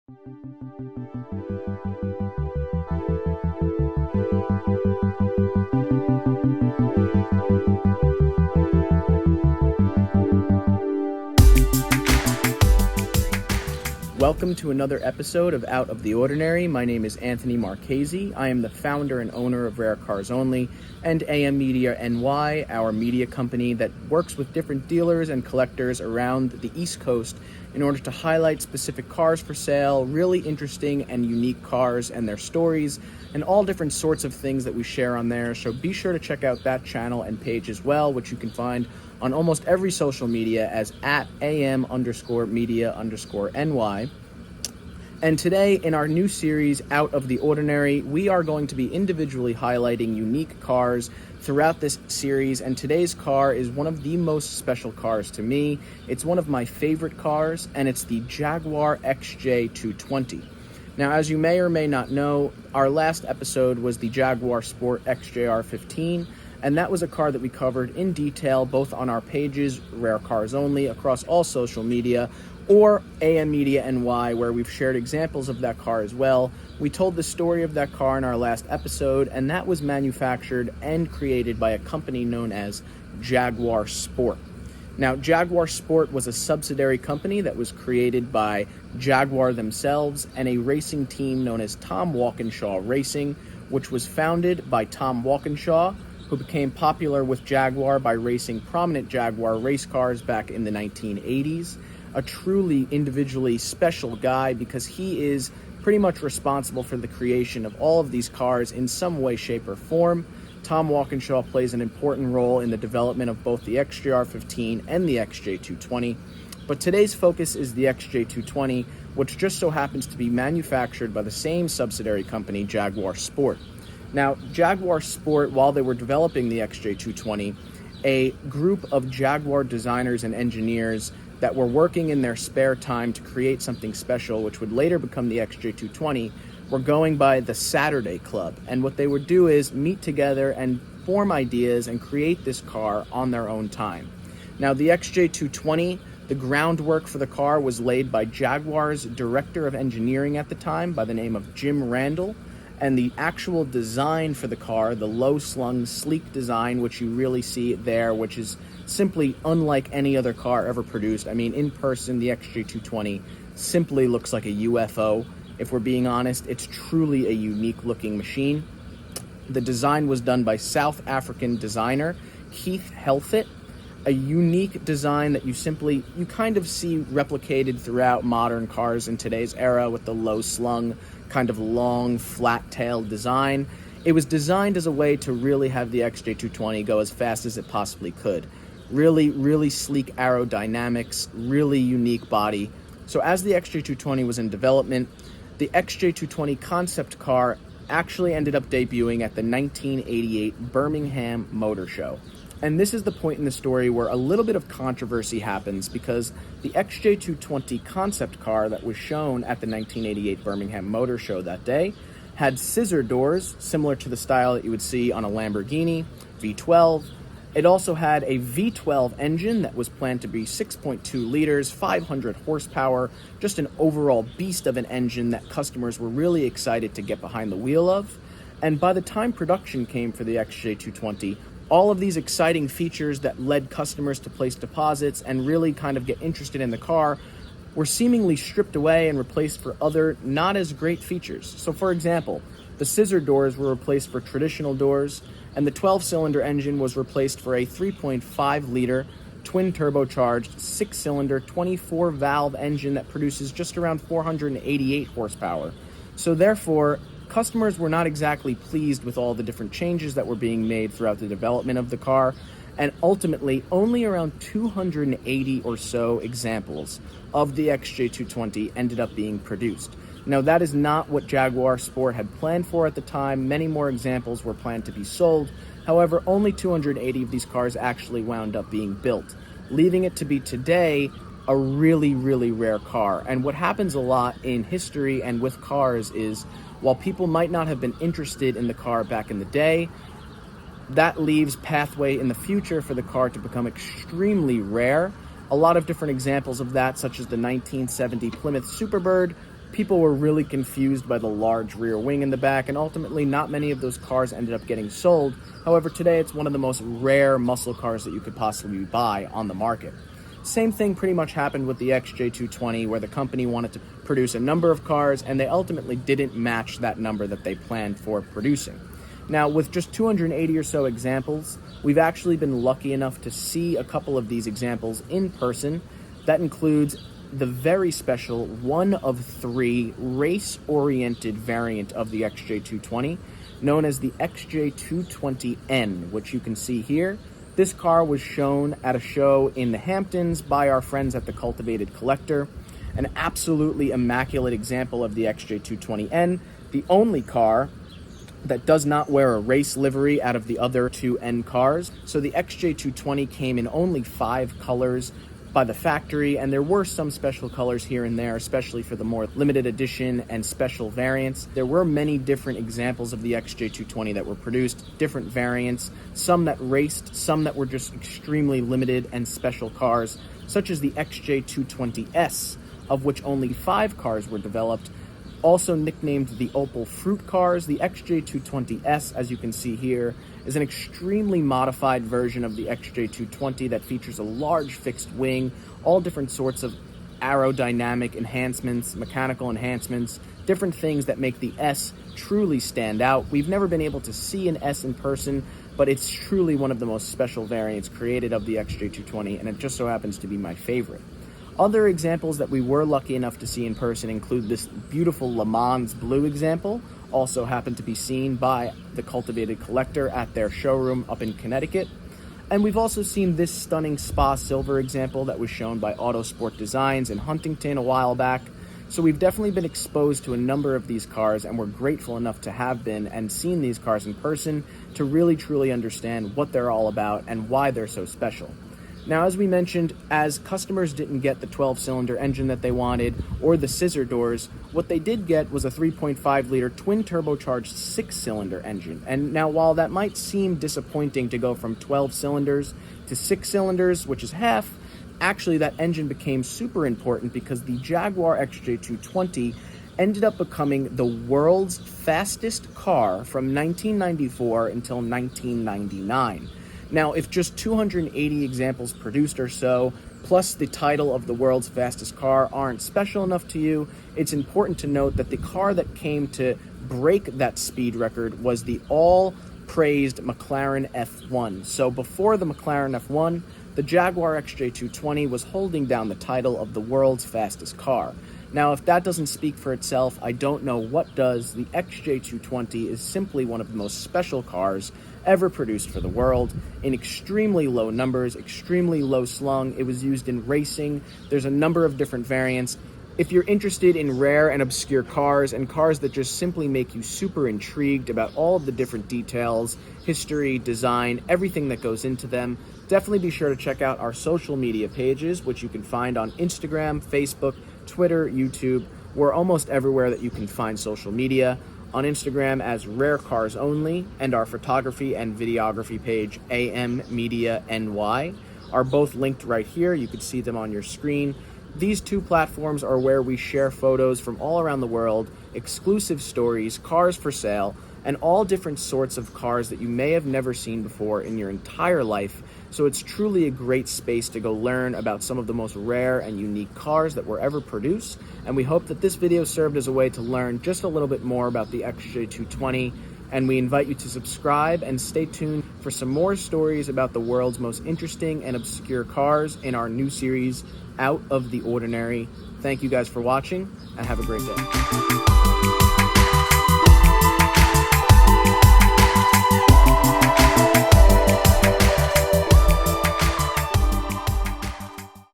Welcome to another episode of Out of the Ordinary. My name is Anthony Marchese. I am the founder and owner of Rare Cars Only and AM Media NY, our media company that works with different dealers and collectors around the East Coast in order to highlight specific cars for sale, really interesting and unique cars and their stories, and all different sorts of things that we share on there. So be sure to check out that channel and page as well, which you can find on almost every social media as at AM_media_NY. And today, in our new series, Out of the Ordinary, we are going to be individually highlighting unique cars throughout this series, and today's car is one of the most special cars to me. It's one of my favorite cars, and it's the Jaguar XJ220. Now, as you may or may not know, our last episode was the Jaguar Sport XJR15, and that was a car that we covered in detail both on our pages, Rare Cars Only, across all social media, or AM Media NY, where we've shared examples of that car as well. We told the story of that car in our last episode, and that was manufactured and created by a company known as Jaguar Sport. Now, Jaguar Sport was a subsidiary company that was created by Jaguar themselves and a racing team known as Tom Walkinshaw Racing, which was founded by Tom Walkinshaw, who became popular with Jaguar by racing prominent Jaguar race cars back in the 1980s. A truly individually special guy because he is pretty much responsible for the creation of all of these cars in some way, shape, or form. Tom Walkinshaw plays an important role in the development of both the XJR15 and the XJ220. But today's focus is the XJ220, which just so happens to be manufactured by the same subsidiary company, Jaguar Sport. Now, Jaguar Sport, while they were developing the XJ220, a group of Jaguar designers and engineers that were working in their spare time to create something special, which would later become the XJ220, were going by the Saturday Club. And what they would do is meet together and form ideas and create this car on their own time. Now, the XJ220, the groundwork for the car was laid by Jaguar's director of engineering at the time by the name of Jim Randall. And the actual design for the car, the low-slung, sleek design, which you really see there, which is simply unlike any other car ever produced. I mean, in person, the XJ220 simply looks like a UFO. If we're being honest, it's truly a unique-looking machine. The design was done by South African designer Keith Helfit, a unique design that you kind of see replicated throughout modern cars in today's era with the low-slung, kind of long, flat-tailed design. It was designed as a way to really have the XJ220 go as fast as it possibly could. Really, really sleek aerodynamics, really unique body. So as the XJ220 was in development, the XJ220 concept car actually ended up debuting at the 1988 Birmingham Motor Show. And this is the point in the story where a little bit of controversy happens because the XJ220 concept car that was shown at the 1988 Birmingham Motor Show that day had scissor doors, similar to the style that you would see on a Lamborghini V12. It also had a V12 engine that was planned to be 6.2 liters, 500 horsepower, just an overall beast of an engine that customers were really excited to get behind the wheel of. And by the time production came for the XJ220, all of these exciting features that led customers to place deposits and really kind of get interested in the car were seemingly stripped away and replaced for other not as great features. So for example, the scissor doors were replaced for traditional doors, and the 12-cylinder engine was replaced for a 3.5-liter twin-turbocharged 6-cylinder 24-valve engine that produces just around 488 horsepower. So therefore, customers were not exactly pleased with all the different changes that were being made throughout the development of the car, and ultimately only around 280 or so examples of the XJ220 ended up being produced. Now, that is not what Jaguar Sport had planned for at the time. Many more examples were planned to be sold. However, only 280 of these cars actually wound up being built, leaving it to be today a really, really rare car. And what happens a lot in history and with cars is, while people might not have been interested in the car back in the day, that leaves pathway in the future for the car to become extremely rare. A lot of different examples of that, such as the 1970 Plymouth Superbird, people were really confused by the large rear wing in the back, and ultimately not many of those cars ended up getting sold. However, today it's one of the most rare muscle cars that you could possibly buy on the market. Same thing pretty much happened with the XJ220, where the company wanted to produce a number of cars, and they ultimately didn't match that number that they planned for producing. Now, with just 280 or so examples, we've actually been lucky enough to see a couple of these examples in person. That includes the very special 1 of 3 race-oriented variant of the XJ220, known as the XJ220N, which you can see here. This car was shown at a show in the Hamptons by our friends at the Cultivated Collector. An absolutely immaculate example of the XJ220N, the only car that does not wear a race livery out of the other 2 N cars. So the XJ220 came in only 5 colors by the factory, and there were some special colors here and there, especially for the more limited edition and special variants. There were many different examples of the XJ220 that were produced, different variants, some that raced, some that were just extremely limited and special cars, such as the XJ220S, of which only 5 cars were developed. Also nicknamed the Opal Fruit cars, the XJ220S, as you can see here, is an extremely modified version of the XJ220 that features a large fixed wing, all different sorts of aerodynamic enhancements, mechanical enhancements, different things that make the S truly stand out. We've never been able to see an S in person, but it's truly one of the most special variants created of the XJ220, and it just so happens to be my favorite. Other examples that we were lucky enough to see in person include this beautiful Le Mans Blue example, also happened to be seen by the Cultivated Collector at their showroom up in Connecticut. And we've also seen this stunning Spa Silver example that was shown by Autosport Designs in Huntington a while back. So we've definitely been exposed to a number of these cars, and we're grateful enough to have been and seen these cars in person to really truly understand what they're all about and why they're so special. Now, as we mentioned, as customers didn't get the 12-cylinder engine that they wanted or the scissor doors, what they did get was a 3.5-liter twin-turbocharged 6-cylinder engine. And now, while that might seem disappointing to go from 12 cylinders to 6 cylinders, which is half, actually that engine became super important because the Jaguar XJ220 ended up becoming the world's fastest car from 1994 until 1999. Now, if just 280 examples produced or so, plus the title of the world's fastest car aren't special enough to you, it's important to note that the car that came to break that speed record was the all-praised McLaren F1. So before the McLaren F1, the Jaguar XJ220 was holding down the title of the world's fastest car. Now, if that doesn't speak for itself, I don't know what does. The XJ220 is simply one of the most special cars ever produced for the world, in extremely low numbers, extremely low slung. It was used in racing. There's a number of different variants. If you're interested in rare and obscure cars and cars that just simply make you super intrigued about all of the different details, history, design, everything that goes into them, definitely be sure to check out our social media pages, which you can find on Instagram, Facebook, Twitter, YouTube. We're almost everywhere that you can find social media. On Instagram as Rare Cars Only, and our photography and videography page, AM Media NY, are both linked right here. You can see them on your screen. These 2 platforms are where we share photos from all around the world, exclusive stories, cars for sale, and all different sorts of cars that you may have never seen before in your entire life. So it's truly a great space to go learn about some of the most rare and unique cars that were ever produced. And we hope that this video served as a way to learn just a little bit more about the XJ220. And we invite you to subscribe and stay tuned for some more stories about the world's most interesting and obscure cars in our new series, Out of the Ordinary. Thank you guys for watching, and have a great day.